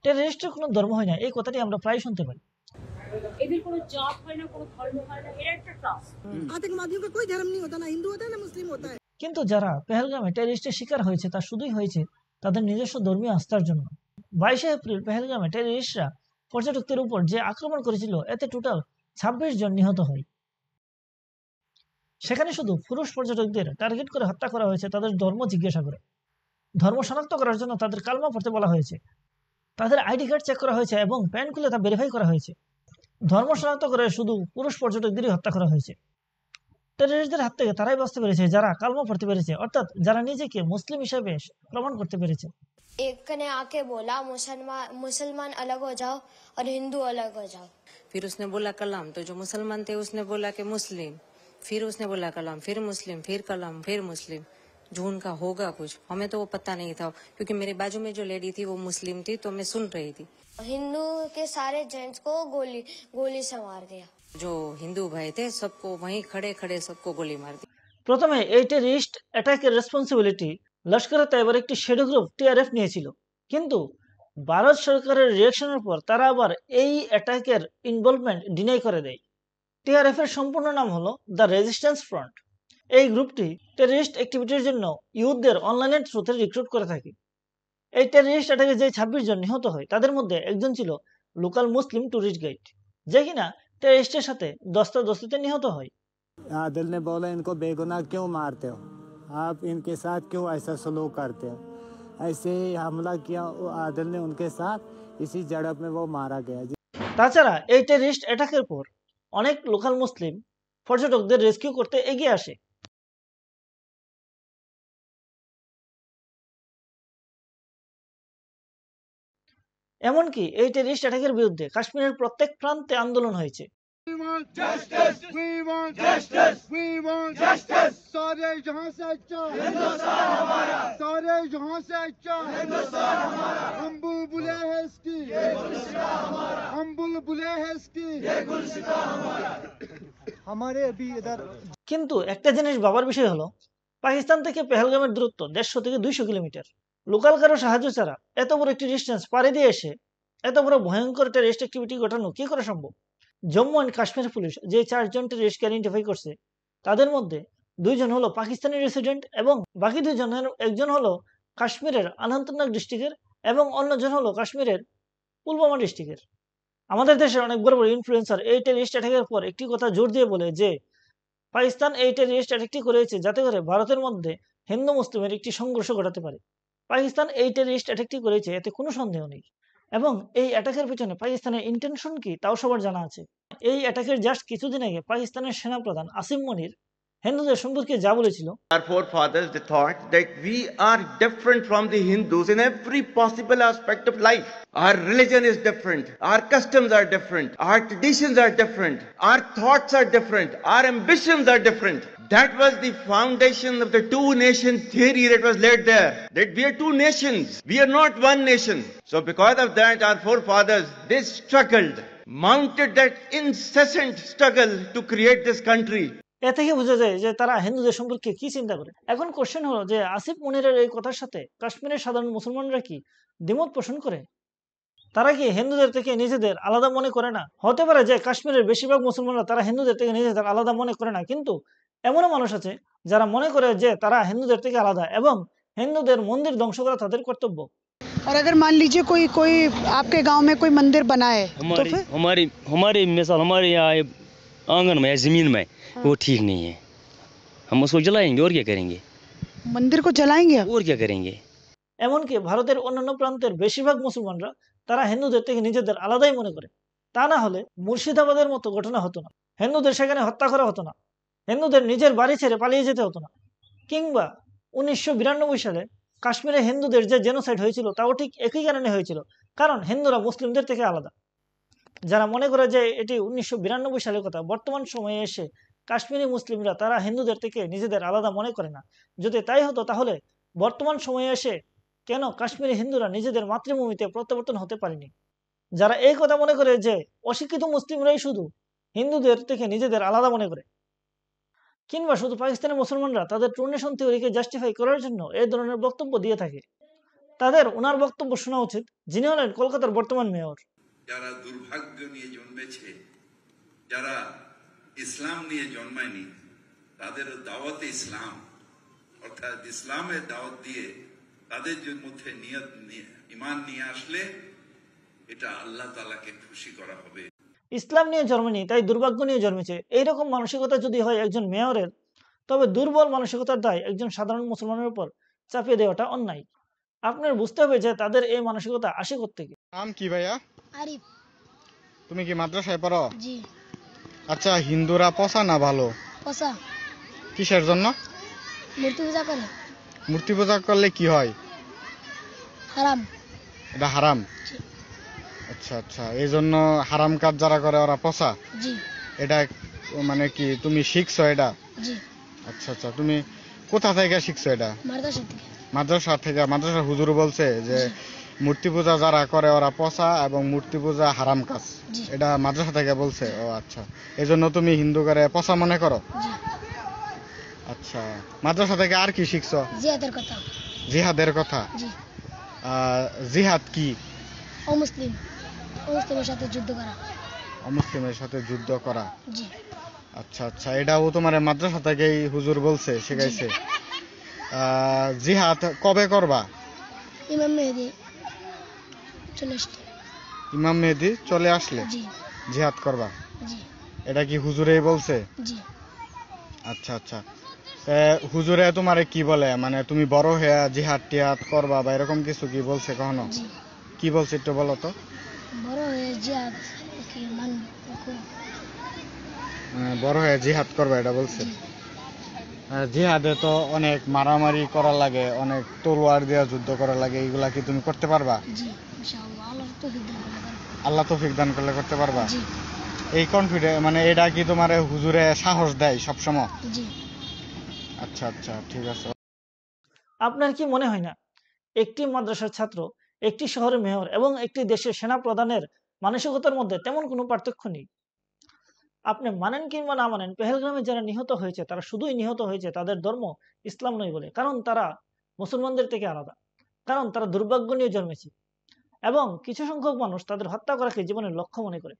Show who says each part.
Speaker 1: টেররিস্টের কোনো ধর্ম হয় না, এই কথাটি আমরা প্রায় শুনতে পাই।
Speaker 2: এদের কোনো জাত হয় না, কোনো ধর্ম হয় না, এরা একটা ট্রাস্ট।
Speaker 3: आतंकवादियों का कोई धर्म नहीं होता, ना हिंदू होता है ना मुस्लिम होता है।
Speaker 1: কিন্তু যারা পেহেলগামে টেররিস্টের শিকার হয়েছে তা শুধুই হয়েছে তাদের নিজস্ব ধর্মীয় আস্থার জন্য। 22শে এপ্রিল পেহেলগামে টেররিস্টরা পর্যটকদের উপর যে আক্রমণ করেছিল এতে টোটাল 26 জন নিহত হয়। সেখানে শুধু পুরুষ পর্যটকদের টার্গেট করে হত্যা করা হয়েছে তাদের ধর্ম জিজ্ঞাসা করে। ধর্ম শনাক্ত করার জন্য তাদের কালমা পড়তে বলা হয়েছে, তাদের আইডি কার্ড চেক করা হয়েছে এবং প্যান খুলে তা ভেরিফাই করা হয়েছে। ধর্ম শনাক্ত করে শুধু পুরুষ পর্যটকদেরই হত্যা করা হয়েছে। টেররিস্টদের হাত থেকে তারাই বাঁচতে পেরেছে যারা কালমা পড়তে পেরেছে, অর্থাৎ যারা নিজেকে মুসলিম হিসেবে প্রমাণ করতে পেরেছে।
Speaker 4: एक ने आके बोला मुसलमान अलग हो जाओ और हिंदू अलग हो जाओ।
Speaker 5: फिर उसने बोला कलाम, तो जो मुसलमान थे उसने बोला कि मुस्लिम, फिर उसने बोला कलाम, फिर मुस्लिम, फिर कलाम, फिर मुस्लिम। जो उनका होगा कुछ हमें तो वो पता नहीं था, क्योंकि मेरे बाजू में जो लेडी थी वो मुस्लिम थी, तो मैं सुन रही थी।
Speaker 4: हिंदू के सारे जेंट्स को गोली से मार दिया।
Speaker 5: जो हिंदू भाई थे सबको वहीं खड़े खड़े सबको गोली मार दी।
Speaker 1: প্রথমে এই টেররিস্ট অ্যাটাকের রেসপন্সিবিলিটি লস্করে তাইবার একটি শ্যাডো গ্রুপ টিআরএফ নিয়েছিল, কিন্তু ভারত সরকারের রিঅ্যাকশনের পর তারা আবার এই অ্যাটাকের ইনভলভমেন্ট ডিনাই করে দেয়। টিআরএফ এর সম্পূর্ণ নাম হলো দ্য রেজিস্ট্যান্স ফ্রন্ট। এই গ্রুপটি টেররিস্ট অ্যাক্টিভিটির জন্য ইউথদের অনলাইনের থ্রুতে রিক্রুট করে থাকে। এই টেররিস্ট অ্যাটাকে যে 26 জন নিহত হয় তাদের মধ্যে একজন ছিল লোকাল মুসলিম ট্যুরিস্ট গাইড, যে কিনা টেররিস্টের সাথে দস্তাদস্তিতে নিহত হয়।
Speaker 6: आदिल ने बोला इनको बेगुनाह क्यों मारते हो, आप इनके साथ क्यों ऐसा सलूक करते हो। ऐसे ही हमला किया आदिल ने उनके साथ, इसी झड़प में वो मारा गया।
Speaker 1: তাছাড়া এই টেররিস্ট অ্যাটাকের পর অনেক লোকাল মুসলিম পর্যটকদের রেস্কিউ করতে এগিয়ে আসে। এমনকি এই টেররিস্ট অ্যাটাকের বিরুদ্ধে কাশ্মীরের প্রত্যেক প্রান্তে আন্দোলন হয়েছে। কিন্তু একটা জিনিস ভাবার বিষয় হলো, পাকিস্তান থেকে পেহেলগামের দূরত্ব 150 থেকে 200 কিলোমিটার। লোকাল কারো সাহায্য ছাড়া এত বড় একটি ডিস্টেন্স পাড়ি দিয়ে এসে এত বড় ভয়ঙ্কর টেররিস্ট অ্যাক্টিভিটি ঘটানো কি করে সম্ভব? জম্মু অ্যান্ড কাশ্মীর পুলিশ যে 4 জন টেররিস্টকে আইডেন্টিফাই করছে তাদের মধ্যে 2 জন হলো পাকিস্তানি রেসিডেন্ট এবং বাকি 2 জনের একজন হলো কাশ্মীরের অনন্তনাগ ডিস্ট্রিক্টের এবং অন্যজন হলো কাশ্মীরের পুলওয়ামা ডিস্ট্রিক্টের। আমাদের দেশের অনেক বড় বড় ইনফ্লুয়েন্সার এই টেররিস্ট অ্যাটাকের পর একটি কথা জোর দিয়ে বলে যে পাকিস্তান এই টেররিস্ট অ্যাটাকটি করেছে যাতে করে ভারতের মধ্যে হিন্দু মুসলিমের একটি সংঘর্ষ ঘটাতে পারে। পাকিস্তান এই টেররিস্ট অ্যাটাকটি করেছে এতে কোনো সন্দেহ নেই, এবং এই অ্যাটাকের পিছনে পাকিস্তানের ইন্টেনশন কি তাও সবার জানা আছে। এই অ্যাটাকের জাস্ট কিছুদিন আগে পাকিস্তানের সেনাপ্রধান আসিম মনির হিন্দুদের সম্পর্কে যা বলেছিল,
Speaker 7: Our forefathers they thought that we are different from the Hindus in every possible aspect of life. Our religion is different, our customs are different, our traditions are different, our thoughts are different, our ambitions are different. That was the foundation of the two nation theory that was laid there, that we are two nations, we are not one nation. So because of that our forefathers they struggled, mounted that incessant struggle to create this country.
Speaker 1: এ থেকে বোঝা যায় যে তারা হিন্দুদের সম্পর্কে কি চিন্তা করে। এখন কোশ্চেন হলো যে আসিফ মনিরের এই কথার সাথে কাশ্মীরের সাধারণ মুসলমানরা কি দ্বিমত পোষণ করে? তারা কি হিন্দুদের থেকে নিজেদের আলাদা মনে করে না? হতে পারে যে কাশ্মীরের বেশিরভাগ মুসলমানরা তারা হিন্দুদের থেকে নিজেদের আলাদা মনে করে না, কিন্তু এমনও মানুষ আছে যারা মনে করে যে তারা হিন্দুদের থেকে আলাদা এবং হিন্দুদের মন্দির ধ্বংস করা তাদের কর্তব্য।
Speaker 3: और अगर मान लीजिए कोई आपके गांव में कोई मंदिर बनाए तो फिर
Speaker 8: हमारे मिसाल हमारे यहाँ आंगन में जमीन में वो ठीक नहीं है, हम उसको जलाएंगे और क्या करेंगे,
Speaker 3: मंदिर को जलाएंगे
Speaker 8: और क्या करेंगे।
Speaker 1: এমনকি ভারতের অন্যান্য প্রান্তের বেশিরভাগ মুসলমানরা তারা হিন্দুদের থেকে নিজেদের আলাদাই মনে করে। তা না হলে মুর্শিদাবাদের মতো ঘটনা হতো না, হিন্দুদের সেখানে হত্যা করা হতো না, হিন্দুদের নিজের বাড়ি ছেড়ে পালিয়ে যেতে হতো না, কিংবা 1992 সালে কাশ্মীরে হিন্দুদের যে জেনোসাইড হয়েছিল তাও ঠিক একই কারণে হয়েছিল, কারণ হিন্দুরা মুসলিমদের থেকে আলাদা। যারা মনে করে যে এটি 1992 সালের কথা, বর্তমান সময়ে এসে কাশ্মীরি মুসলিমরা তারা হিন্দুদের থেকে নিজেদের আলাদা মনে করে না। যদি তাই হতো তাহলে বর্তমান সময়ে এসে কেন কাশ্মীরি হিন্দুরা নিজেদের মাতৃভূমিতে প্রত্যাবর্তন হতে পারেনি? যারা এই কথা মনে করে যে অশিক্ষিত মুসলিমরাই শুধু হিন্দুদের থেকে নিজেদের আলাদা মনে করে, কিংবা শুধু পাকিস্তানের মুসলমানরা তাদের ট্রু নেশন থিওরিকে জাস্টিফাই করার জন্য এই ধরনের বক্তব্য দিয়ে থাকে, তাদের ওনার বক্তব্য শোনা উচিত, যিনি হলেন কলকাতার বর্তমান মেয়র।
Speaker 9: যারা দুর্ভাগ্য নিয়ে জন্মেছে, যারা ইসলাম নিয়ে জন্মায়নি, তাদের দাওয়াতে ইসলাম অর্থাৎ ইসলামের দাওয়াত দিয়ে তাদের মধ্যে ঈমান নিয়ে আসলে এটা আল্লাহ তাআলাকে খুশি করা হবে।
Speaker 1: ইসলাম নিয়ে জন্মেনি, তাই দুর্ভাগ্য নিয়ে জন্মেছে, এইরকম মানসিকতা যদি হয় একজন মেয়রের, তবে দুর্বল মানসিকতার দায় একজন সাধারণ মুসলমানের উপর চাপিয়ে দেওয়াটা অন্যায়। আপনার বুঝতে হবে যে তাদের এই মানসিকতা আসে কোত্থেকে।
Speaker 10: নাম কি ভাইয়া?
Speaker 3: आरिफ।
Speaker 10: তুমি কি মাদ্রাসায় পড়ো?
Speaker 3: जी।
Speaker 10: আচ্ছা, হিন্দুরা পচা না ভালো?
Speaker 3: पसा।
Speaker 10: কিসের জন্য?
Speaker 3: मूर्ति पूजा करे।
Speaker 10: মূর্তি পূজা করলে কি হয়?
Speaker 3: हराम।
Speaker 10: এটা হারাম।
Speaker 3: জি।
Speaker 10: আচ্ছা আচ্ছা, এই জন্য হারাম কাজ যারা করে ওরা পচা।
Speaker 3: जी।
Speaker 10: এটা মানে কি তুমি শিখছো এটা?
Speaker 3: जी।
Speaker 10: আচ্ছা আচ্ছা, তুমি কোথা থেকে শিখছো এটা?
Speaker 3: मर्दाशा থেকে।
Speaker 10: মাদ্রাসা থেকে? মাদ্রাসার হুজুর বলছে যে মূর্তি পূজা যারা করে ওরা পচা এবং মূর্তি পূজা হারাম কাজ,
Speaker 3: জি।
Speaker 10: এটা মাদ্রাসা থেকে বলছে। ও আচ্ছা, এই জন্য তুমি হিন্দু করে পচা মনে করো?
Speaker 3: जी।
Speaker 10: আচ্ছা, মাদ্রাসা থেকে আর কি শিখছো?
Speaker 3: জিহাদের কথা।
Speaker 10: জিহাদের কথা?
Speaker 3: জি।
Speaker 10: জিহাদ কি?
Speaker 3: অমুসলিমের সাথে যুদ্ধ করা।
Speaker 10: অমুসলিমের সাথে যুদ্ধ করা।
Speaker 3: জি।
Speaker 10: আচ্ছা আচ্ছা, এটাও তোমার মাদ্রাসা থেকেই হুজুর বলছে, শেখাইছে? জিহাদ কবে করবা?
Speaker 3: ইমাম মেহেদি চলে আসলে।
Speaker 10: ইমাম মেহেদি চলে আসলে
Speaker 3: জি।
Speaker 10: জিহাদ করবা?
Speaker 3: জি।
Speaker 10: এটা কি হুজুরেই বলছে?
Speaker 3: জি।
Speaker 10: আচ্ছা আচ্ছা, হুজুরে তোমারে কি বলে, মানে তুমি বড় হয়ে জিহাদ টিহাদ করবা বা এরকম কিছু কি বলছে কখনো?
Speaker 3: জি।
Speaker 10: কি বলছে একটু বলো তো।
Speaker 3: বড় হয়ে জিহাদ কি
Speaker 10: বড় হয়ে জিহাদ করবা এটা বলছে? জিহাদে তো অনেক মারামারি করা লাগে, অনেক তলোয়ার দিয়ে যুদ্ধ করা লাগে, এগুলা কি তুমি করতে পারবা?
Speaker 3: জি ইনশাআল্লাহ,
Speaker 10: আল্লাহ তৌফিক দান করলে করতে পারবা?
Speaker 3: জি।
Speaker 10: এই কনফিডেন্স, মানে এটা কি তোমার হুজুরে সাহস দেয় সবসময়?
Speaker 3: জি।
Speaker 10: আচ্ছা আচ্ছা, ঠিক আছে।
Speaker 1: আপনার কি মনে হয় না একটি মাদ্রাসার ছাত্র, একটি শহরের মেয়র এবং একটি দেশের সেনা প্রধানের মানসিকতার মধ্যে তেমন কোনো পার্থক্য নেই? আপনি মানেন কিংবা না মানেন, পেহেলগ্রামে যারা নিহত হয়েছে তারা শুধুই নিহত হয়েছে তাদের ধর্ম ইসলাম নয় বলে, কারণ তারা মুসলমানদের থেকে আলাদা, কারণ তারা দুর্ভাগ্য নিয়ে জন্মেছে এবং কিছু সংখ্যক মানুষ তাদের হত্যা করাকে জীবনের লক্ষ্য মনে করে।